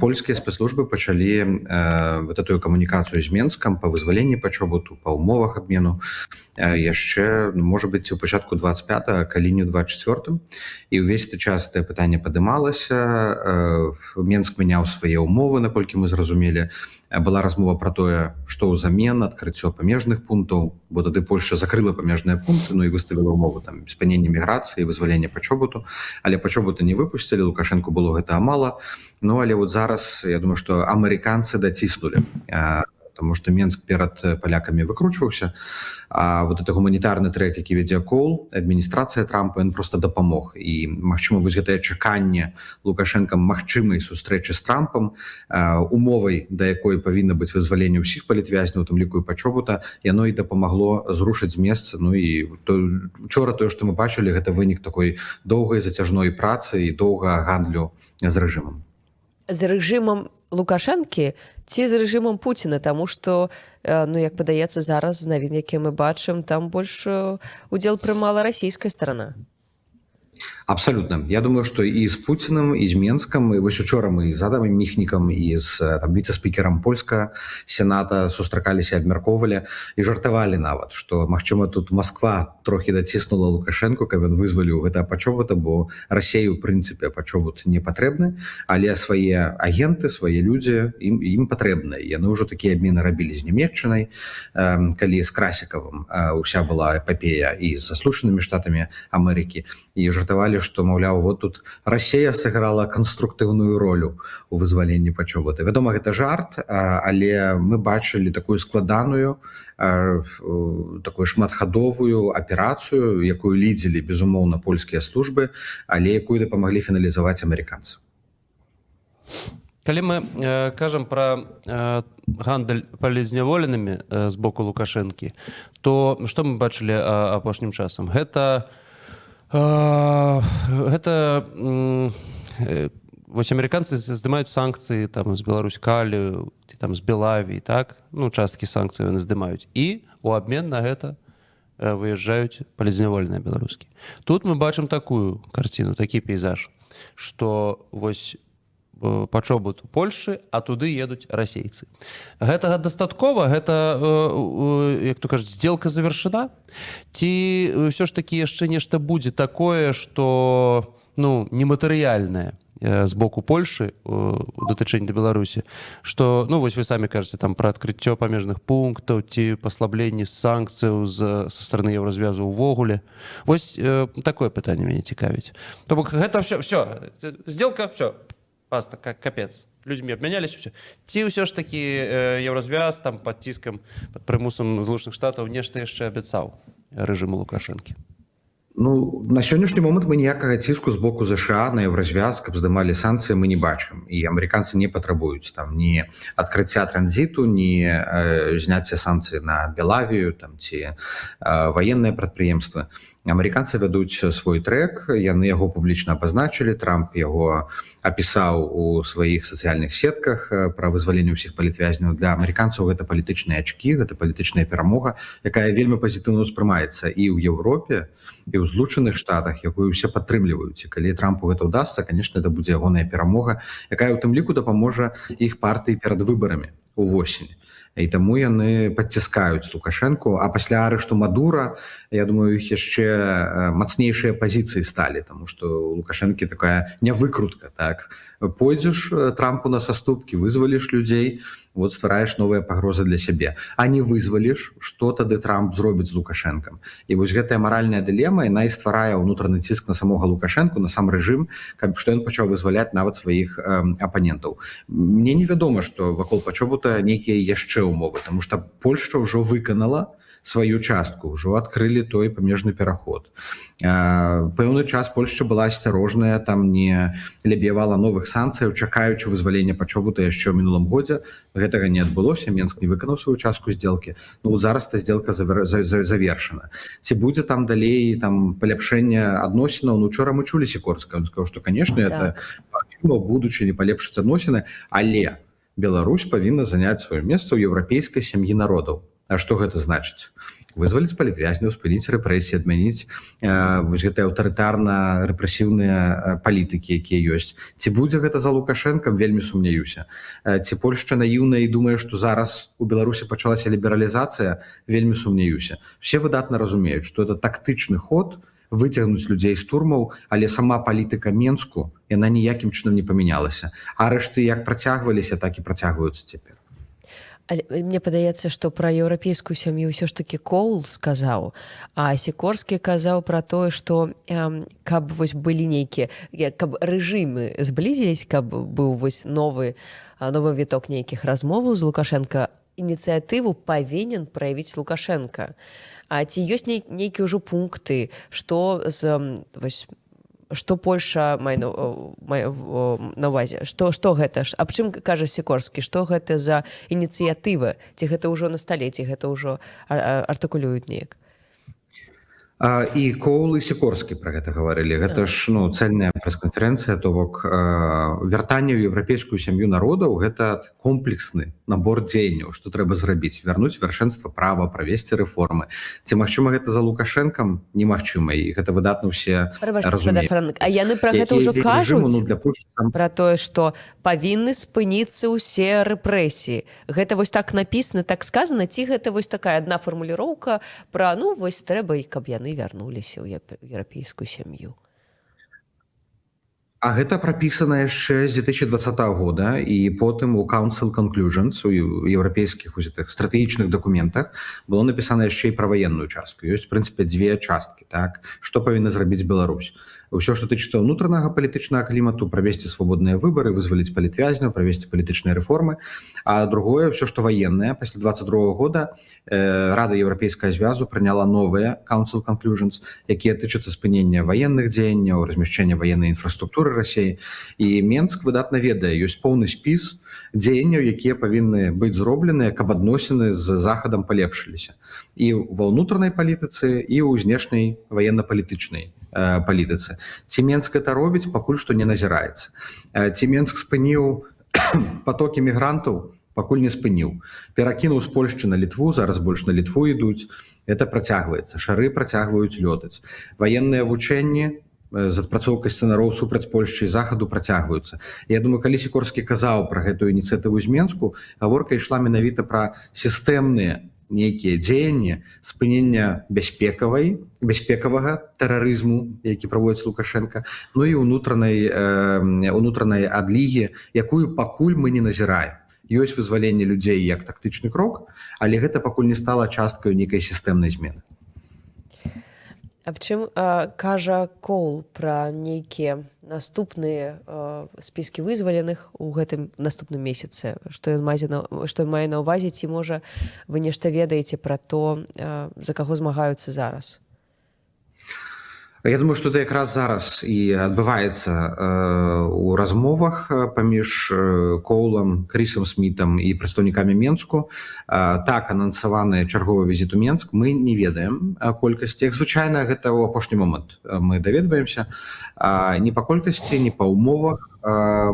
Польскія спецслужбы пачалі вот эту камунікацыю з Менскам па вызваленні пачобуту, па умовах абмену яшчэ, можа быць, у пачатку 25-го, калі не ў 24-м. І ўвесь ты час гэтае пытанне падымалася. Менск мяняў свае ўмовы, наколькі мы зразумелі. Была размова пра тое, што ўзамен адкрыццё памежных пунктаў, бо тады Польшча закрыла памежныя пункты, і выставіла ўмовы там спынення міграцыі, вызвалення пачобуту, але пачобуты не выпусцілі, Лукашенко было гэтага мала. Але вот зараз, я думаю, што амерыканцы даціснулі, потому что Менск перад палякамі выкручваўся, а вот это гуманітарны трэк, які вядзе Кол, адміністрацыя Трампа, ён просто дапамог. І, магчыма, вось гэтае чаканне Лукашенка магчымай сустрэчы з Трампам, умовай, да якой павінна быць вызваленне ўсіх палітвязняў, у тым ліку і пачобута, яно і дапамагло зрушыць з месца. І учора тое, што мы бачылі, гэта вынік такой доўгай зацяжной працы і доўгага гандлю з рэжымам. З рэжымам Лукашэнкі ці з рэжымам Пуціна, таму што, як падаецца зараз, з навін, якія мы бачым, там больш удзел прымала расійская старана. Абсолютно. Я думаю, что и с Путиным, и с Менском, и вось учора мы з Адамом Міхнікам, і з віцэ-спікерам польскага сената сустракаліся, абмяркоўвалі і жартавалі нават, што, магчыма, тут Москва трохі даціснула Лукашенко, каб ён вызваліў гэта пачобута, бо Расіі, у прынцыпе, пачобут не патрэбны, але свае агенты, свае людзі ім патрэбныя. Яны ўжо такія абмены рабілі з Нямецчынай, калі з Красікавым уся была эпапея, і з Злучанымі Штатамі Амерыкі, і жартавалі, што, маўляў, вот тут Расія сыграла канструктыўную ролю у вызваленні пачобута. Вядома, гэта жарт, але мы бачылі такую складаную, такую шматхадовую аперацыю, якую лідзілі, безумоўна, польскія службы, але якую дапамаглі фіналізаваць амерыканцы. Калі мы кажам пра гандаль палізняволенымі з боку Лукашэнкі, то што мы бачылі апошнім часам? Гэта вось амерыканцы здымаюць санкцыі там з Беларусь-Калію ці там з Белавіі, так? Часткі санкцый яны здымаюць. І у абмен на гэта выязджаюць палізняволеныя беларускі. Тут мы бачым такую карціну, такі пейзаж, што вось пачобут у Польшчы, а туды едуць расейцы. Гэтага дастаткова? Гэта, як то кажуць, сделка завершена? Ці ўсё ж такі яшчэ нешта будзе такое, што нематэрыяльнае з боку Польшчы у датычэнні да Беларусі, што, вось вы самі кажаце, там пра адкрыццё памежных пунктаў ці паслабленне санкцыяў са стороны Еўразвязу ўвогуле. Вось такое пытанне мяне цікавіць. То бок гэта все, сделка, все. Паста, капец. Людзьмі абмяняліся ўсё. Ці ўсё ж такі Еўразвяз там пад ціскам, пад прымусам Злучаных Штатаў нешта яшчэ абяцаў рэжыму Лукашэнкі? На сённяшні момант мы ніякага ціску з боку ЗША на Еўразвяз, каб здымалі санкцыі, мы не бачым. І амерыканцы не патрабуюць там ні адкрыцця транзіту, ні зняцця санкцый на Белавію там, ці ваенныя прадпрыемствы. Амерыканцы вядуць свой трэк, яны яго публічна абазначылі, Трамп яго апісаў у сваіх сацыяльных сетках пра вызваленне ўсіх палітвязняў. Для амерыканцаў гэта палітычныя ачкі, гэта палітычная перамога, якая вельмі пазітыўна ўспрымаецца і ў Еўропе, і ў Злучаных Штатах, якую ўсе падтрымліваюць. І калі Трампу гэта ўдасца, канешне, это будзе ягоная перамога, якая ў тым ліку дапаможа іх партыі перад выбарамі увосень. І таму яны падціскаюць Лукашэнку, а пасля арышту Мадура, я думаю, іх яшчэ мацнейшыя пазіцыі сталі, таму што у Лукашэнкі такая нявыкрутка, так? Пойдзеш Трампу на саступкі, вызваліш людзей, вот ствараеш новыя пагрозы для сябе. А не вызваліш, што тады Трамп зробіць з Лукашэнкам? І вось гэтая маральная дылема, яна і стварае ўнутраны ціск на самога Лукашэнку, на сам рэжым, каб што ён пачаў вызваляць нават сваіх апанентаў. Мне невядома, што вакол пачобута нейкія яшчэ умовы, таму што Польшча ўжо выканала сваю частку, ўжо адкрылі той памежны пераход. Пэўны час Польшча была асцярожная, там не лябівала новых санкцыяў, чакаючы вызвалення пачобута яшчэ ў мінулым годзе. Гэтага не адбылося, Менск не выканаў сваю частку здзелкі. Зараз та здзелка завершана. Ці будзе там далей паляпшэнне адносінаў? Учора мы чулі Сікорскага, ён сказаў, што, канешне, это магчыма, у будучыні палепшыць адносіны, але Беларусь павінна заняць сваё месца ў еўрапейскай сям'і народаў. А што гэта значыць? Вызваліць палітвязняў, спыніць рэпрэсіі, адмяніць вось гэтыя аўтарытарна-рэпрэсіўныя палітыкі, якія ёсць. Ці будзе гэта за Лукашэнкам, вельмі сумняюся. Ці Польшча наіўная і думае, што зараз у Беларусі пачалася лібералізацыя, вельмі сумняюся. Все выдатна разумеюць, што это тактычны ход выцягнуць людзей з турмаў, але сама палітыка Менску, яна ніякім чынам не памянялася. Арышты як працягваліся, так і працягваюцца цяпер. Але мне падаецца, што пра еўрапейскую сям'ю ўсё ж такі Коул сказаў, а Сікорскі казаў пра тое, што каб вось былі нейкія, каб рэжымы зблізілись, каб быў вось новы віток нейкіх размоваў з Лукашенко, ініцыятыву павінен праявіць Лукашенко. А ці ёсць нейкія ўжо пункты, што Польша мае на ўвазе? Што гэта? Аб чым кажа Сікорскі? Што гэта за ініцыятыва? Ці гэта ўжо на стале, ці гэта ўжо артыкулююць неяк? І Коул і Сікорскі пра гэта гаварылі. Гэта ж цэльная прэс-канферэнцыя, то бок вяртанне ў еўрапейскую сям'ю народаў гэта комплексны набор дзеянняў, што трэба зрабіць, вярнуць вяршэнства права, правесці рэформы. Ці магчыма гэта за Лукашэнкам? Немагчыма, і гэта выдатна ўсе разумеюць. А яны пра гэта ўжо кажуць, пра тое, што павінны спыніцца ўсе рэпрэсіі. Гэта вось так напісана, так сказана, ці гэта вось такая адна фармуліроўка пра, вось трэба, і каб яны вярнуліся ў еўрапейскую сям'ю? А гэта прапісана яшчэ з 2020 года, і потым у Council Conclusions, у еўрапейскіх стратэгічных дакументах было напісана яшчэ і пра ваенную частку. Ёсць, в прынцыпе, дзве часткі, так? Што павінна зрабіць Беларусь? Усё, што тычыцца ўнутранага палітычнага клімату, правесці свабодныя выбары, вызваліць палітвязняў, правесці палітычныя рэформы. А другое, ўсё, што ваеннае, пасля 22 года Рада Еўрапейскага звязу прыняла новыя Council Conclusions, якія тычацца спынення ваенных дзеянняў, размяшчэння ваеннай інфраструктуры Расіі. І Менск выдатна ведае, ёсць поўны спіс дзеянняў, якія павінны быць зробленыя, каб адносіны з Захадам палепшыліся. І ва ўнутранай палітыцы, і ў знешняй ваенна-палітычнай палітыцы. Ці Менск это робіць, пакуль што не назіраецца. Ці Менск спыніў патокі мігрантаў, пакуль не спыніў. Перакінуў з Польшчы на Літву, зараз больш на Літву ідуць. Это працягваецца. Шары працягваюць лётаць. Ваенныя вучэнні з адпрацоўкай сцэнароў супраць Польшчы і Захаду працягваюцца. Я думаю, калі Сікорскі казаў пра гэтую ініцыятыву з Менску, гаворка ішла менавіта пра сістэмныя нейкія дзеянні спынення бяспекавага тэрарызму, які праводзіць Лукашенко, і ўнутранай адлігі, якую пакуль мы не назіраем. Ёсць вызваленне людзей як тактычны крок, але гэта пакуль не стала часткай нейкай сістэмнай змены. Аб чым кажа Коул пра нейкія наступныя спіскі вызваленых у гэтым наступным месяцы, што ён мае на ўвазе, ці можа вы нешта ведаеце пра то, за каго змагаюцца зараз? Я думаю, што это якраз зараз і адбываецца ў размовах паміж Коулам, Крісам Смітам і прадстаўнікамі Менску. Так, анансаваны чарговы візіт у Менск. Мы не ведаем колькасці. Як звычайна, гэта ў апошні момант мы даведваемся. Не па колькасці, не па умовах.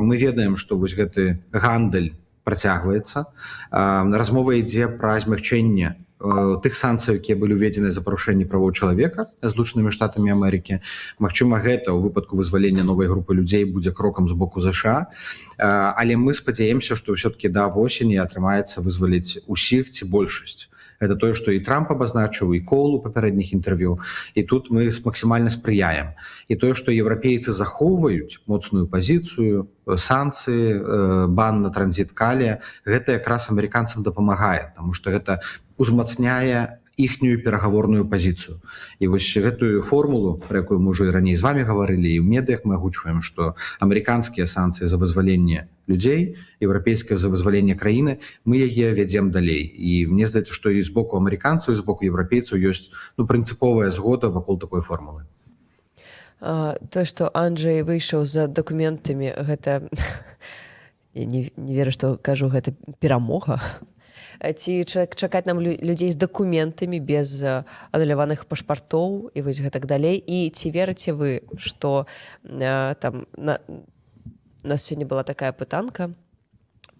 Мы ведаем, што вось гэты гандаль працягваецца. Размова ідзе пра змягчэнне тых санкцый, якія былі ўведзены за парушэнне правоў чалавека Злучанымі Штатамі Амерыкі. Магчыма, гэта ў выпадку вызвалення новай групы людзей будзе крокам з боку ЗША. Але мы спадзяемся, што ўсё-такі да восені атрымаецца вызваліць усіх ці большасць. Гэта тое, што і Трамп абазначыў, і Коул у папярэдніх інтэрв'ю. І тут мы максімальна спрыяем. І тое, што еўрапейцы захоўваюць моцную пазіцыю, санкцыі, бан на транзіт калія, гэта якраз амерыканцам дапамагае, таму што гэта узмацняе іхнюю перагаворную пазіцыю. І вось гэтую формулу, пра якую мы ўжо і раней з вамі гаварылі, і ў медыях мы агучваем, што амерыканскія санкцыі за вызваленне людзей, еўрапейскае за вызваленне краіны, мы яе вядзем далей. І мне здаецца, што і з боку амерыканцаў, і з боку еўрапейцаў ёсць прынцыповая згода вакол такой формулы. Тое, што Анджэй выйшаў за дакументамі, гэта... Я не веру, што кажу, гэта перамога. Ці чакаць нам людзей з дакументамі без ануляваных пашпартоў і вось гэтак далей. І ці верыце вы, што там нас сёння была такая пытанка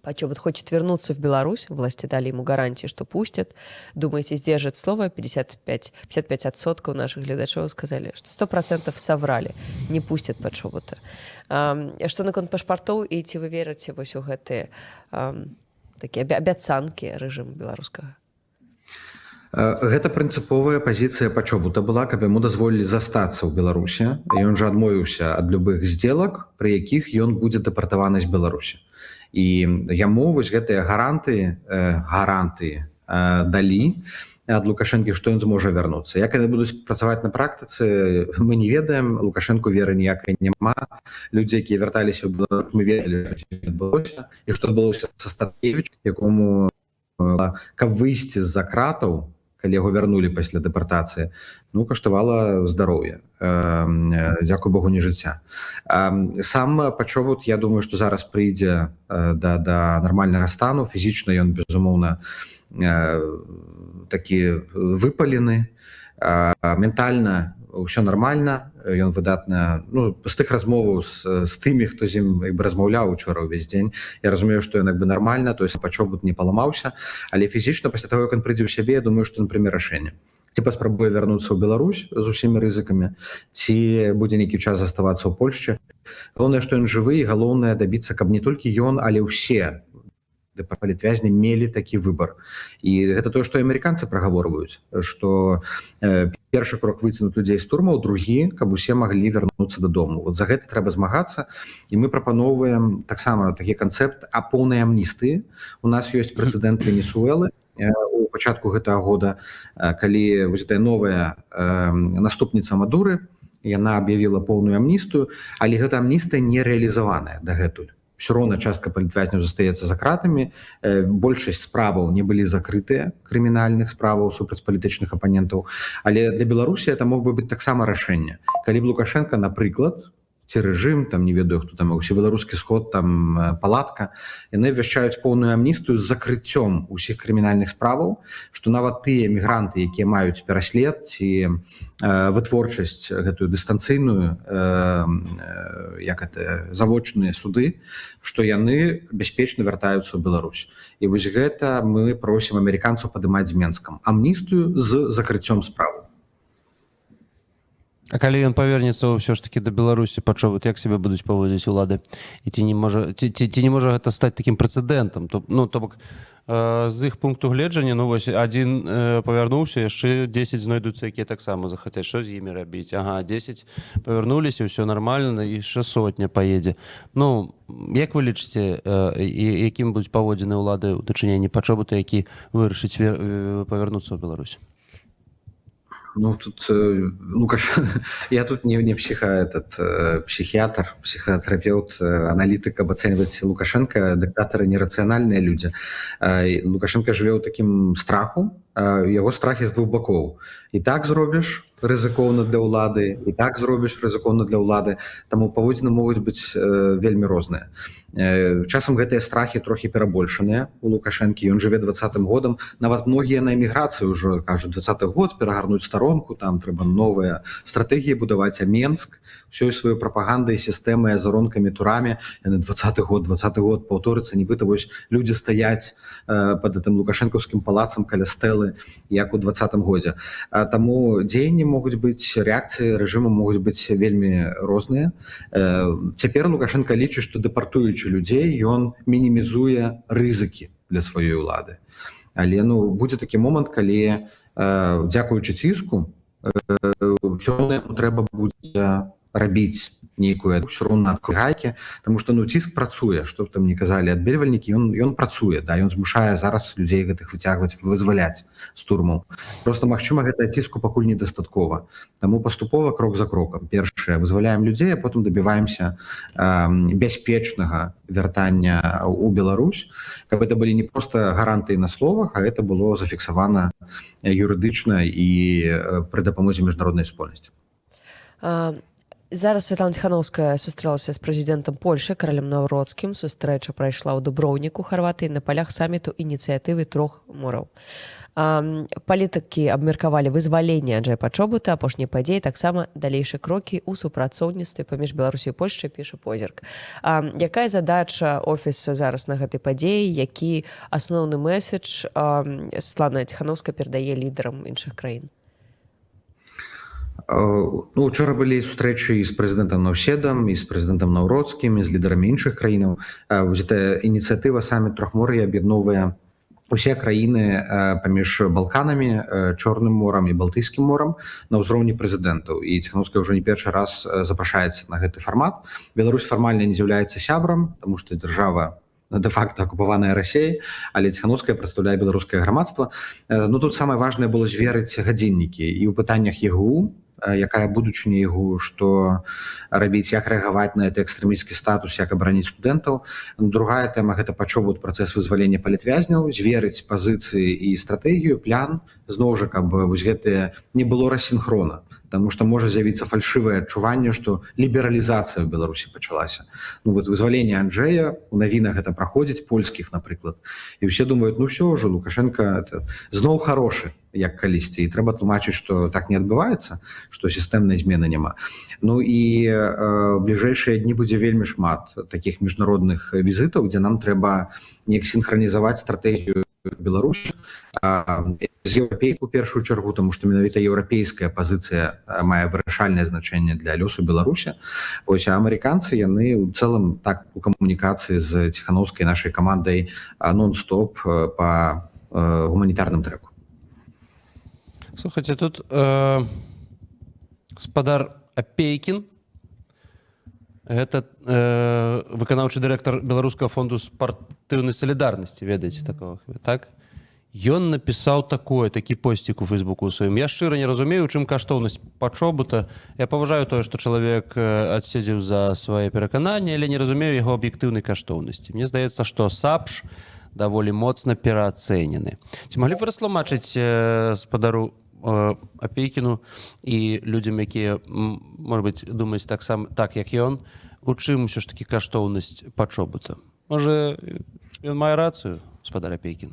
Почобут хочет вернуться в Беларусь, власти дали ему гарантии, что пустят. Думаете, сдержит слово? 55% наших глядачоў сказали, что 100% соврали, не пустят Почобута. Что наконт пашпартоў, і ці вы верыце вось у гэтыя такія абяцанкі рэжыму беларускага? Гэта прынцыповая пазіцыя Пачобута была, каб яму дазволілі застацца ў Беларусі. Ён жа адмовіўся ад любых здзелак, пры якіх ён будзе дэпартаваны з Беларусі. І яму вось гэтыя гарантыі далі ад Лукашэнкі, што ён зможа вярнуцца. Як яны будуць працаваць на практыцы, мы не ведаем. Лукашэнку веры ніякай няма. Людзі, якія вярталіся ў Беларусь, мы ведалі, што адбылося і што адбылося са Статкевіч, якому каб выйсці з-за кратаў, калі яго вярнулі пасля дэпартацыі, каштавала здароўя. Дзякуй Богу, не жыцця. Сам Пачобут, я думаю, што зараз прыйдзе да нармальнага стану. Фізічна ён, безумоўна, такі выпалены. Ментальна ўсё нармальна. Ён выдатна, з тых размоваў з тымі, хто з ім размаўляў учора ўвесь дзень, я разумею, што ён нармальна, то есть Пачобут не паламаўся, але фізічна пасля таго, як ён прыйдзе ў сябе, я думаю, што ён прыме рашэнне. Ці паспрабуе вярнуцца ў Беларусь з усімі рызыкамі, ці будзе нейкі час заставацца ў Польшчы. Галоўнае, што ён жывы, і галоўнае дабіцца, каб не толькі ён, але ўсе палітвязні мелі такі выбар. І гэта тое, што амерыканцы прагаворваюць, што першы крок выцягнуць людзей з турмаў, другі, каб усе маглі вярнуцца дадому. Вот за гэта трэба змагацца, і мы прапаноўваем таксама такі канцэпт поўнай амністыі. У нас ёсць прэцэдэнт Венесуэлы у пачатку гэтага года, калі вось гэтая новая наступніца Мадуры, яна аб'явіла поўную амністыю, але гэта амністыя не рэалізаваная дагэтуль. Все роўна частка палітвязняў застаецца за кратамі. Большасць справаў не былі закрытыя, крымінальных справаў супраць палітычных апанентаў. Але для Беларусі это мог бы быць таксама рашэнне. Калі б Лукашенко, напрыклад, ці рэжым, там не ведаю, хто там, усебеларускі сход, там палатка, яны абвяшчаюць поўную амністыю з закрыццём усіх крымінальных справаў, што нават тыя мігранты, якія маюць пераслед ці вытворчасць гэтую дыстанцыйную, як это, завочныя суды, што яны бяспечна вяртаюцца ў Беларусь. І вось гэта мы просім амерыканцаў падымаць з Менскам. Амністыю з закрыццём справаў. А калі ён павернецца ўсё ж такі да Беларусі, Пачобут, як себе будуць паводзіць улады? І ці не можа гэта стаць такім прэцэдэнтам? То бок, з іх пункту гледжання, вось адзін павярнуўся, яшчэ 10 знойдуцца, якія таксама захацяць, што з імі рабіць? 10 павярнуліся, ўсё нармальна, і яшчэ 100 паедзе. Як вы лічыце, якім будуць паводзіны ўлады ў дачыненні Пачобута, які вырашыць павярнуцца ў Беларусь? Тут я тут не психиатр, психотерапевт, аналитик, каб ацэньваць Лукашенко. Дыктатары нерацыянальныя людзі. Лукашенко жыве ў такім страху, яго страхі з двух бакоў. І так зробіш рызыкоўна для ўлады, і так зробіш рызыкоўна для ўлады, таму паводзіны могуць быць вельмі розныя. Часам гэтыя страхі трохі перабольшаныя у Лукашэнкі. Ён жыве 20-м годам, нават многія на эміграцыі ўжо кажуць, 20-й год перагарнуць старонку, там трэба новыя стратэгіі будаваць, а Менск ўсёй сваёй прапагандай, сістэмай, азаронкамі, турамі, яны 20-й год паўторыцца, нібыта вось людзі стаяць пад гэтым лукашэнкаўскім палацам каля стэлы, як у 20-м годзе. Таму дзеянні могуць быць, рэакцыі рэжыму могуць быць вельмі розныя. Цяпер Лукашенко лічыць, што дэпартуючы людзей, ён мінімізуе рызыкі для сваёй улады. Але будзе такі момант, калі, дзякуючы ціску, ўсё роўна трэба будзе рабіць нейкую ўсё роўна адкрыгайкі, таму што ціск працуе, што б там не казалі адбельвальнікі, ён працуе, ён змушае зараз людзей гэтых выцягваць, вызваляць з турмаў. Проста, магчыма, гэтага ціску пакуль недастаткова. Таму паступова, крок за крокам. Першае, вызваляем людзей, а потым дабіваемся бяспечнага вяртання ў Беларусь, каб гэта былі не проста гарантыі на словах, а гэта было зафіксавана юрыдычна і пры дапамозе міжнароднай супольнасці. Зараз Святлана Ціхановская сустрэлася з прэзідэнтам Польшы каралем Наўроцкім. Сустрэча прайшла ў Дуброўніку, Харватыі, на палях саміту ініцыятывы трох мораў. Палітыкі абмеркавалі вызваленне Анджэя Пачобута, апошнія падзеі, таксама далейшыя крокі ў супрацоўніцтве паміж Беларусі і Польшчай, піша Позірк. Якая задача офіса зараз на гэтай падзеі, які асноўны месседж Святлана Ціхановская перадае лідарам іншых краін? Ну, учора былі сустрэчы з прэзідэнтам Наўседам, і з прэзідэнтам Наўроцкім, і з лідарамі іншых краінаў. Вось эта ініцыятыва саміт трохмор'я аб'ядноўвае усе краіны паміж Балканамі, Чорным морам і Балтыйскім морам на ўзроўні прэзідэнтаў. І Ціхановская ўжо не першы раз запрашаецца на гэты фармат. Беларусь фармальна не з'яўляецца сябрам, таму што дзяржава де-факто акупаваная Расіяй, але Ціхановская прадстаўляе беларускае грамадства. Ну, тут самае важнае было зверыць гадзіннікі і ў пытаннях ЕГУ, якая будучыня ЕГУ, што рабіць, як рэагаваць на гэты экстрэмісцкі статус, як абараніць студэнтаў. Другая тэма — гэта пачобут працэс вызвалення палітвязняў, зверыць пазіцыі і стратэгію, план, зноў жа, каб вось гэтае не было рассінхрона, таму што можа з'явіцца фальшывае адчуванне, што лібералізацыя ў Беларусі пачалася. Ну вот вызваленне Анджэя, у навінах гэта праходзіць, польскіх, напрыклад, і ўсе думаюць, ну ўсё ўжо, Лукашенко зноў харошы, як калісьці, і трэба тлумачыць, што так не адбываецца, што сістэмнай змены няма. Ну і бліжэйшыя дні будзе вельмі шмат такіх міжнародных візітаў, дзе нам трэба неяк сінхранізаваць стратэгію Беларусі з еўрапейку ў першую чаргу, тому што менавіта еўрапейская пазіцыя мае вырашальнае значэнне для лёсу Беларусі. Вось, а амерыканцы, яны ў цэлым так у камунікацыі з Ціхановскай нашай камандай нон-стоп па гуманітарным трэку. Слухайте, тут гаспадар Апейкін, гэта выканаўчы дырэктар Беларускага фонду спартыўнай салідарнасці, ведаеце такого, так? Ён напісаў такі посцік у Фейсбуку ў сваім. Я шчыра не разумею, у чым каштоўнасць Пачобута. Я паважаю тое, што чалавек адседзеў за свае перакананні, але не разумею яго аб'ектыўнай каштоўнасці. Мне здаецца, што САПШ даволі моцна пераацэнены. Ці маглі вы растлумачыць гаспадару Апейкіну і людзям, якія, можа быць, думаюць так, як ён, у чым усё ж такі каштоўнасць Пачобута? Можа, ён мае рацыю, гаспадар Апейкін?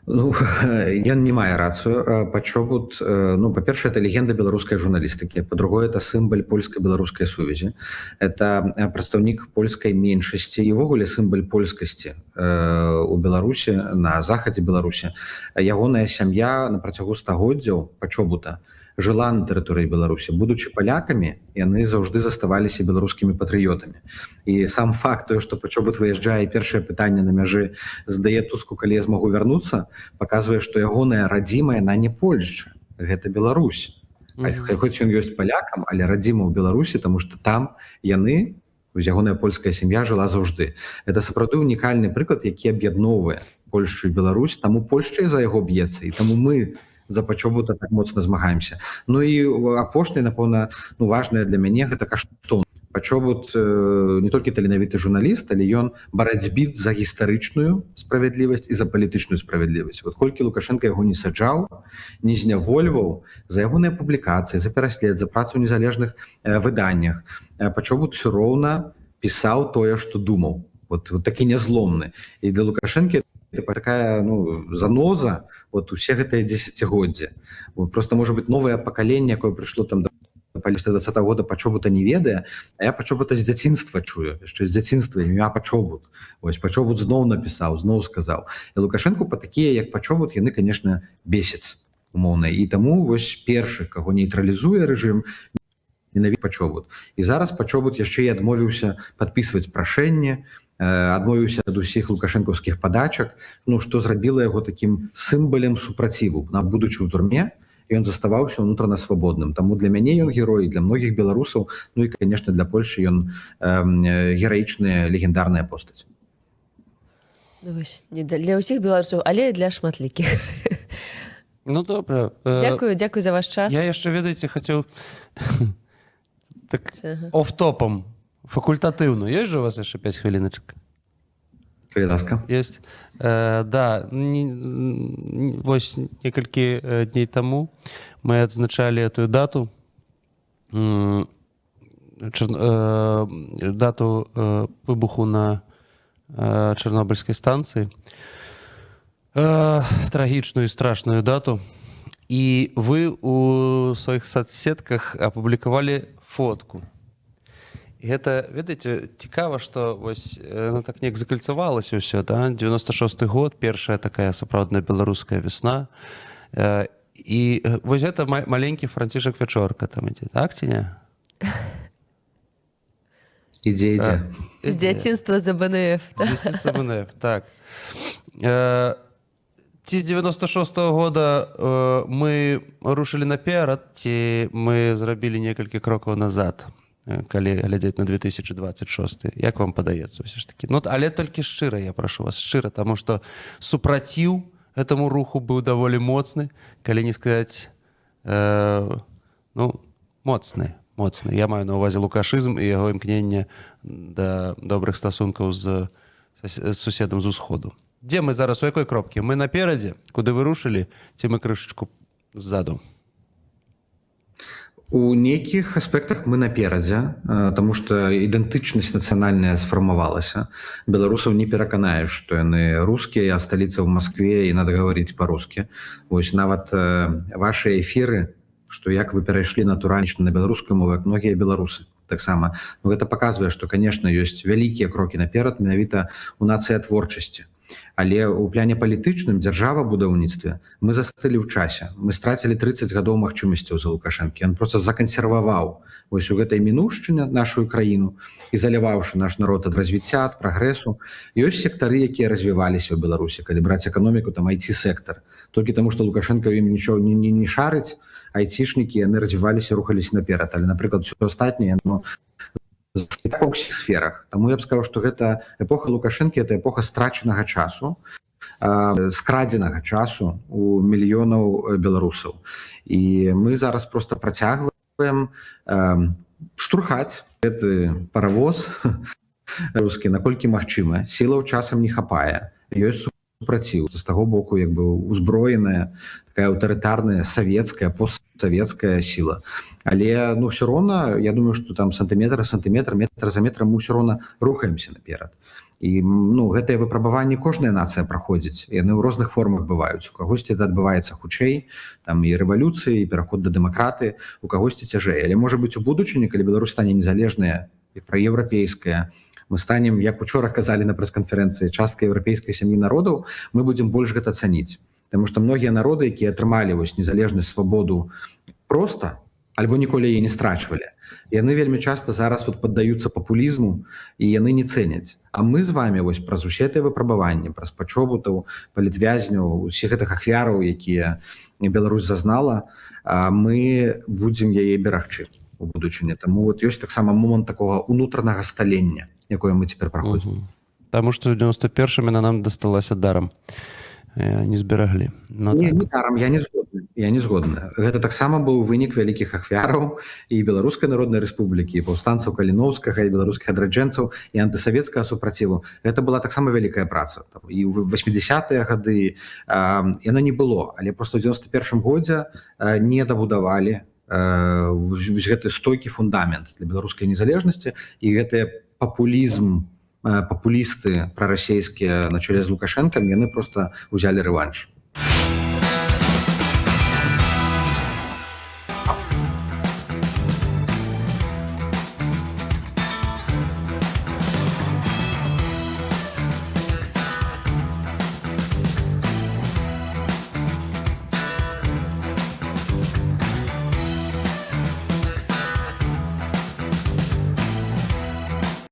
Ну, ён не мае рацыю. Пачобут, ну, па-першае, это легенда беларускай журналістыкі, па-другое, это сімбаль польска-беларускай сувязі, это прадстаўнік польскай меншасці і ўвогуле сімбаль польскасці у Беларусі, на захадзе Беларусі. Ягоная сям'я на працягу стагоддзяў Пачобута жыла на тэрыторыі Беларусі. Будучы палякамі, яны заўжды заставаліся беларускімі патрыётамі. І сам факт той, што Пачобут выязджае, першае пытанне на мяжы здае Туску, калі я змагу вярнуцца, паказвае, што ягоная радзіма, яна не Польшча, гэта Беларусь. Хоць ён ёсць палякам, але радзіма ў Беларусі, таму што там яны, ягоная польская сям'я жыла заўжды. Гэта сапраўды унікальны прыклад, які аб'ядноўвае Польшчу і Беларусь, таму Польшча за яго б'ецца, і таму мы за Пачобута так моцна змагаемся. Ну і апошняе, напэўна, ну, важнае для мяне, гэта каштоўнасць. Пачобут не толькі таленавіты журналіст, але ён барацьбіт за гістарычную справядлівасць і за палітычную справядлівасць. Вот колькі Лукашенко яго не саджаў, не знявольваў за ягоныя публікацыі, за пераслед, за працу ў незалежных выданнях, Пачобут ўсё роўна пісаў тое, што думаў. Вот такі нязломны. І для Лукашэнкі такая, ну, заноза вот усе гэтыя дзесяцігоддзі. Просто, можа быць, новае пакаленне, якое прыйшло там до 2020 года, Пачобута не ведае, а я Пачобута з дзяцінства чую, яшчэ з дзяцінства імя Пачобут. Вось Пачобут зноў напісаў, зноў сказаў. І Лукашэнку па такія, як Пачобут, яны, канешне, бесяць умоўна. І таму вось першы, каго нейтралізуе рэжым, менавіта Пачобут. І зараз Пачобут яшчэ і адмовіўся падпісваць прашэнне, адмовіўся ад усіх лукашэнкаўскіх падачак, ну, што зрабіла яго такім сімбалем супраціву. Будучы ў турме, ён заставаўся ўнутрана свабодным. Таму для мяне ён герой, для многіх беларусаў, ну і, канешне, для Польшчы ён гераічная, легендарная постаць. Ну, вось, не для ўсіх беларусаў, але і для шматлікіх. Ну, добра. Дзякую за ваш час. Я яшчэ, ведаеце, хацеў так оф-топам, факультатыўну. Ёсць же у вас яшчэ 5 хвіліначак? Калі ласка. Ёсць. Да, вось некалькі дней таму мы адзначалі эту дату, дату выбуху на Чорнобыльскай станцыі, трагічную і страшную дату, і вы у сваіх соцсетках апублікавалі фотку. І гэта, ведаеце, цікава, што вось так неяк закальцавалася ўсё, да? 96-й год, першая такая сапраўдная беларуская вясна, і вось гэта маленькі Францішак Вячорка там ідзе, так ці не? Ідзе. З дзяцінства за БНФ. З дзяцінства БНФ, так. Ці з 96-го года мы рушылі наперад, ці мы зрабілі некалькі крокаў назад, калі глядзець на 2026? Як вам падаецца ўсё ж такі? Ну, але толькі шчыра, я прашу вас, шчыра, таму што супраціў гэтаму руху быў даволі моцны, калі не сказаць, моцны. Я маю на ўвазе лукашызм і яго імкненне да добрых стасункаў з суседам з усходу. Дзе мы зараз, у якой кропкі? Мы наперадзе, куды вы рушылі, ці мы крышачку ззаду? У нейкіх аспектах мы наперадзе, таму што ідэнтычнасць нацыянальная сфармавалася. Беларусаў не пераканаеш, што яны рускія, а сталіца ў Маскве і надо гаварыць па-рускі. Вось нават вашы эфіры, што як вы перайшлі натуральна на беларускую мову, як многія беларусы таксама. Гэта паказвае, што, канешне, ёсць вялікія крокі наперад менавіта ў нацыятворчасці. Але ў пляне палітычным, дзяржавабудаўніцтве мы застылі ў часе. Мы страцілі 30 гадоў магчымасцяў за Лукашэнкі. Ён проста закансерваваў вось у гэтай мінуўшчыне нашу краіну і заляваўшы наш народ ад развіцця, ад прагрэсу. Ёсць сектары, якія развіваліся ў Беларусі, калі браць эканоміку, там IT-сектар. Толькі таму, што Лукашенко ім нічого не шарыць, айцішнікі, яны развіваліся, рухаліся наперад. Але, напрыклад, усё астатняе, па ўсіх сферах. Таму я б сказаў, што гэта эпоха Лукашэнкі, это эпоха страчанага часу, скрадзенага часу у мільёнаў беларусаў. І мы зараз проста працягваем штурхаць гэты паравоз рускі, наколькі магчыма. Сілаў часам не хапае. Ёсць супраціў. З таго боку як бы узброеная, такая аўтарытарная, савецкая, постсавецкая сіла. Але, ўсё роўна, я думаю, што там сантыметр за сантыметрам, метр за метрам мы ўсё роўна рухаемся наперад. І гэтыя выпрабаванні кожная нацыя праходзіць. Яны ў розных формах бываюць. У кагосьці это адбываецца хутчэй, там і рэвалюцыі, і пераход да дэмакраты, у кагосьці цяжэй. Але можа быць у будучыні, калі Беларусь стане незалежная і праеўрапейская, мы станем, як учора казалі на прэс-канферэнцыі, часткай еўрапейскай сям'і народаў, мы будзем больш гэта цаніць. Таму што многія народы, якія атрымалі вось незалежнасць, свабоду проста, альбо ніколі яе не страчвалі, яны вельмі часта зараз паддаюцца папулізму і яны не цэняць. А мы з вами вось праз усе гэтыя выпрабаванні, праз пачобутаў, палітвязняў, усіх гэтых ахвяраў, якія Беларусь зазнала, мы будзем яе берагчы у будучыні. Таму ёсць таксама момант такога унутранага сталення, якое мы цяпер праходзім. Таму што ў 91-м яна нам дасталася дарам. Не збераглі. Не дарам, я не згодны. Гэта таксама быў вынік вялікіх ахвяраў і Беларускай Народнай Рэспублікі, і паўстанцаў Каліноўскага, і беларускіх адраджэнцаў, і антысавецкага супраціву. Гэта была таксама вялікая праца. І ў 80-тыя гады яна не было, але проста ў 91-м годзе не дабудавалі гэты стойкі фундамент для беларускай незалежнасці, і гэты папулісты прарасійскія на чале з Лукашэнкам, яны проста ўзялі рэванш.